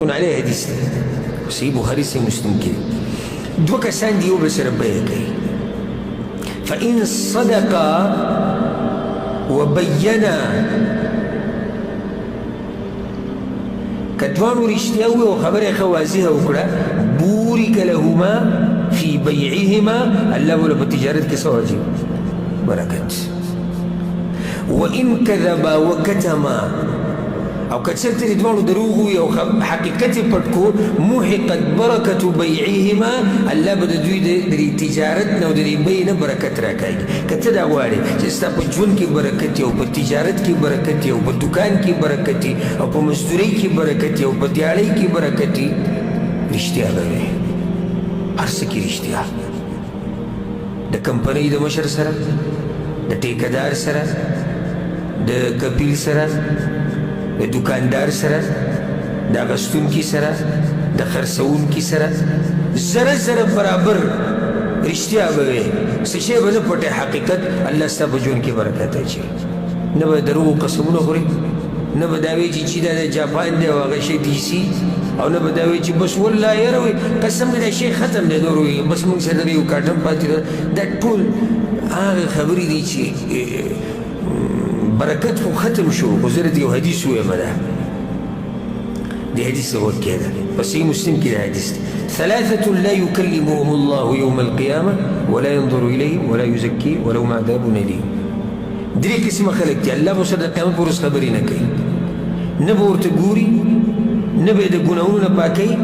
عليه حديث صحيح بخاري صحيح مسلم كده دو كسان دي وبس ربيه كي فإن صدقا وبينا كدوانو رشتياوي وخبر خوازيها وكرا بورك لهما في بيعهما الله ولا بتجارة كسواجي بركات وإن كذبا وكتما او كتشرت دوانو دروغو او حقيقتي پټکو محقت بركة بيعهما الله بد دوی دري تجارتنا ودري بينه برکت راکاږي کته دا غواړي چې ستا په ژوند کې برکت او په تجارت کې برکت او په دکان کې برکت او په مزدوري کې برکت او په دیاړي کې برکت رښتیا لري هر څه کې رښتیا د کمپنۍ د مشر سره د ټیکدار سره د کپیل سره د دکاندار سره د اغستونکي سره د خرڅونکي سره زره زره برابر رښتیا به وي څه شی به نه پټې حقیقت الله ستا په ژوند کې برکت اچوي نه به دروغو قسمونه خوري نه به دا وایي چې دا د جاپان دی او هغه شی ډي سي او نه به دا وایي چې بس والله یاره وایي قسم دی دا شی ختم دی نور وایي بس موږ سره یو کارټن پاتې دا ټول هغه خبرې دي چې برکت خو ختم شو خو زه یو حدیث ویم ده دې حدیث غوږ کېده په صحیح مسلم کې دا حدیث ثلاثة لا يكلمهم الله يوم القيامة ولا ينظر إليهم ولا يزكيهم ولهم عذاب أليم درې قسمه خلک دي الله به سره د قیامت پر ورځ خبرې نه کوي نه به ورته ګوري نه به یې د ګناهونو نه پاکوي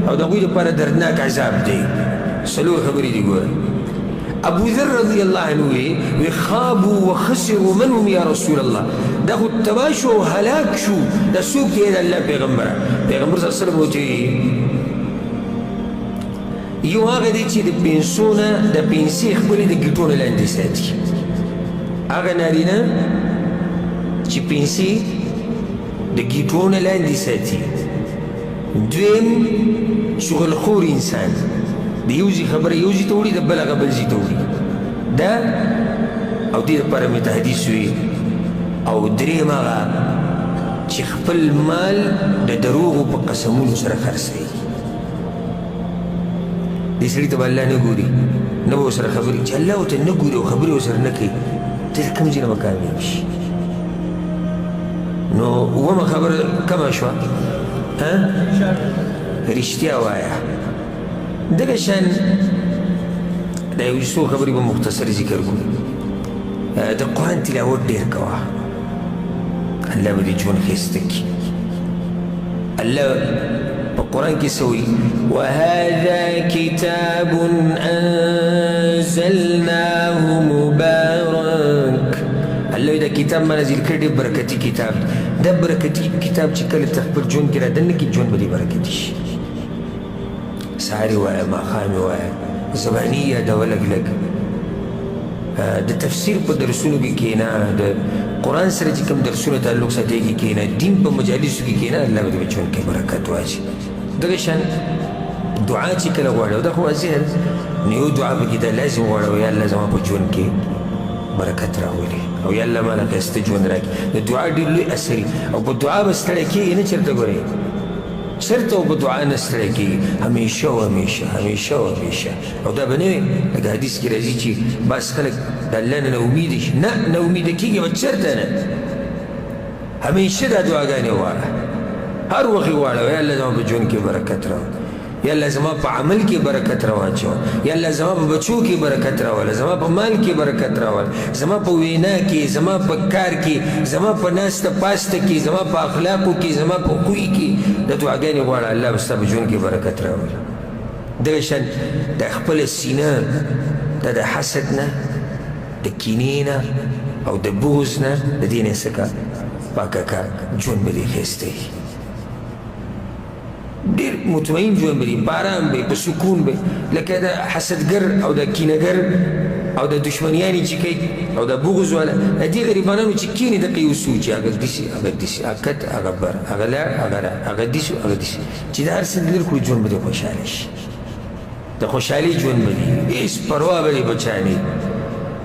او د هغوی دپاره دردناک عذاب دی څلور خبرې دي ګوره ابو ذر رضی اللہ عنہ وخابوا وخسروا من هم یا رسول اللہ دا خود تباہ شو ہلاک شو دا سوک دی دا اللہ پیغمبر صلی اللہ علیہ وسلم ہوتی یو آغا دی چی دا پینسونا دا پینسی اخبری دا گیٹون لاندی ساتی آغا نارینا چی پینسی دا گیٹون لاندی ساتی دویم شغل خور انسان د یوزي خبره یوزي ته وړي د بل هغه بل ځي ته وړي دا او دې دپاره مې ته حدیث وي او درېیم هغه چې خپل مال د دروغو په قسمونو سره خرڅوي دې سړي ته به الله نه ګوري نه به ورسره خبرې چې الله ورته نه ګوري او خبرې ورسره نه کوي ته د کوم ځای نه به کامیاب شي نو اومه خبره کمه شوه رښتیا وایه دغه شان د یو څو خبرې به مختصر ذکر کړو د قرآن تلاوت ډېر کوه الله به دې ژوند ښایسته کړي الله په قرآن کې څه وایي وهذا کتاب انزلناه مبارک الله دا کتاب ما نازل کړی ډېر برکتي کتاب دا برکتي کتاب چې کله ته خپل ژوند کې رادننه کړي ژوند به دې برکتي شي ساري وایا ماښامي وایا زباني یادوه لږ لږ د تفسیر په درسونو کې کښېنه د قرآن سره چې کوم درسونه تعلق ساتي کې کښېنه دین په مجالسو کې کښېنه الله به دې ژوند کې برکت واچي دغه شان دعا چې کله غواړو دا خو واضح ده نو یو دعا پکې دا لازم غواړو یا الله زما په ژوند کې برکت راولي او یا الله ماله ښایسته ژوند راکړي د دعا ډېر لوی اثر او په دعا به ستړی کېږي نه چېرته ګورئ چرته په دعا نه ستړی کېږي همیشه او همیشه همیشه او همیشه او دا به نه وي لکه حدیث کې راځي چې بعض خلک د الله نه ناامیده شي نه ناامیده کېږي به چېرته نه همیشه دا دعاګانې وواړه هر وخت یې وواړه یا الله زما په ژوند کې برکت راوړه یا الله زما په عمل کې برکت راواچوه یا الله زما په بچو کې برکت راوله زما په مال کې برکت راوله زما په وینا کې زما په کار کې زما په ناسته پاسته کې زما په اخلاقو کې زما په خوی کې د دعاګانې غواړه الله به ستا په ژوند کې برکت راوله دغه شان د خپله سینه دا د حسد نه د کینې نه او د بغض نه د دې نه څه کا پاکه کا ژوند به دې ښایسته وي ډېر مطمئن ژوند به دي په ارام به په سکون به لکه د حسدګر او د کینهګر او د دشمنیانې چې کوي او د بغض والا دې غریبانانو چې کینې دقه یو سوچي هغه دسي هغه دسي هغه کټ هغه بر هغه لاړ هغه را هغه دسي هغه دسي چې د هر څه لر کړو ژوند به دې خوشحاله شي د خوشحالي ژوند به دي هېڅ پروا به دې بچا نه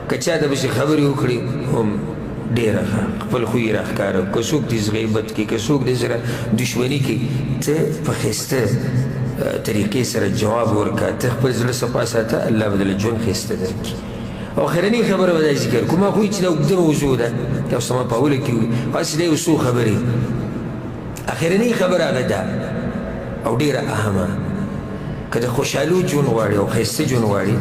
که چا ته پسې خبرې وکړي هم ډېره ښه خپل خوی یې راښکاره که څوک دې غیبت کړي که څوک دې سره دشمني کړي ته په ښایسته طریقې سره جواب ورکړه ته خپل زړه صفا ساته الله به درله ژوند ښایسته درکړي او اخرنۍ خبره به دا ذکر کړو ما خو چې دا اوږده موضوع ده یو څه ما په اوله کې هسې دا یو څو خبرې اخرنۍ خبره هغه ده او ډېره اهمه که د خوشحالو ژوند غواړي او ښایسته ژوند غواړي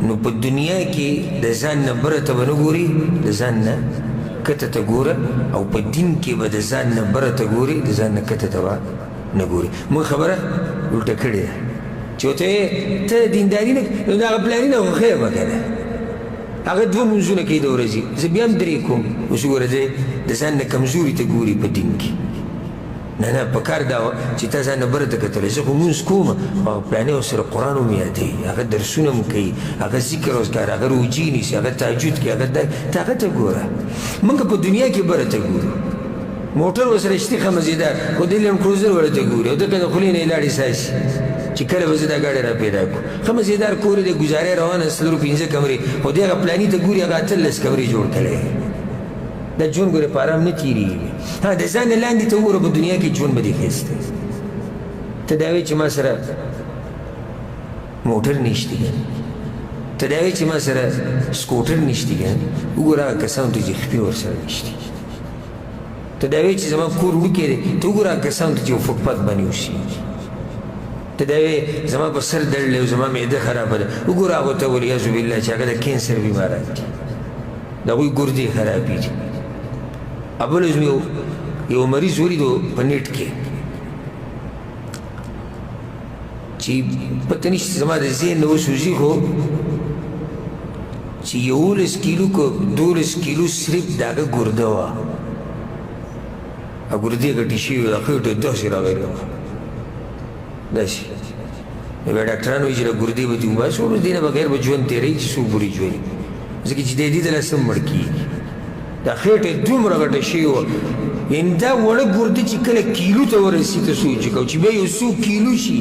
نو په دنیا کې د ځان نه بره ته به نه ګوري د ځان نه کته ته ګوره او په دین کې به د ځان نه بره ته ګوري د ځان نه کته ته به نه ګوري موږ خبره الټه کړې ده چې ورته ته دینداري نه نو د هغه پلاني نه خو خیر به که ده هغه دوه مونځونه کوي د ورځې زه بیا هم درې کوم اوس وګوره د ځان نه کمزوري ته ګوري په دین کې نه نه پکار دا وه چې تا ځان نه بره ته کتلی زه خو مونځ کوم هغه پلانې ورسره قرآن هم یادوي هغه درسونه هم کوي هغه ذکر وزګار هغه روجې نیسي هغه تهجد کوي هغه ته هغه ته ګوره موږ په دنیا کې بره ته ګورو موټر ورسره شتي ښه مزېدار خو د لینډ کروزر ورته ته ګوري او دلته د خولې نه یې لاړې ساسي چې کله به زه دا ګاډی را پیدا کړو ښه مزېدار کور دی ګزارۍ روانه څلورو پنځه کمرې خو دې هغه پلاني ته ګوري هغه 18 کمرې جوړ کړی دا ژوند ګورې په ارام نه تېرېږي ها د ځان نه لاندې ته وګوره په دنیا کې ژوند به دې ښایسته ته دا وایې چې ما سره موټر نشته ګنې ته دا وایې چې ما سره سکوټر نشته ګنې وګوره هغه کسانو ته چې خپې ورسره نشته ته دا وایې چې زما کور وړوکی دی ته وګوره هغه کسانو ته چې یو فوټپات باندې اوسېږي ته دا وایې زما په سر درد دی او زما معده خرابه ده وګوره هغو ته والعیاذ بالله چې هغه د کینسر بیماران دي د هغوی ګردې خرابې دي ابل یو مریض ولیدو په نیټ کې چې پته نشته زما د ذهن نه وسوځي خو چې 11 کیلو که 12 کیلو صرف د هغه ګرده وه هغه ګردې ګټې شوې وې د خېټو داسې راغلې وه داسې نو بیا ډاکټران وایي چې د ګردې به دې وباسو وروسته دې نه بغیر به ژوند تېروي چې څو پورې ژوندي ځکه چې دې ته لاسه مړ کېږي دا خېټه دومره غټه شوې وه یعنې دا وړه ګرده چې کله کیلو ته ورسي ته سوچ وکړو چې بیا 100 کیلو شي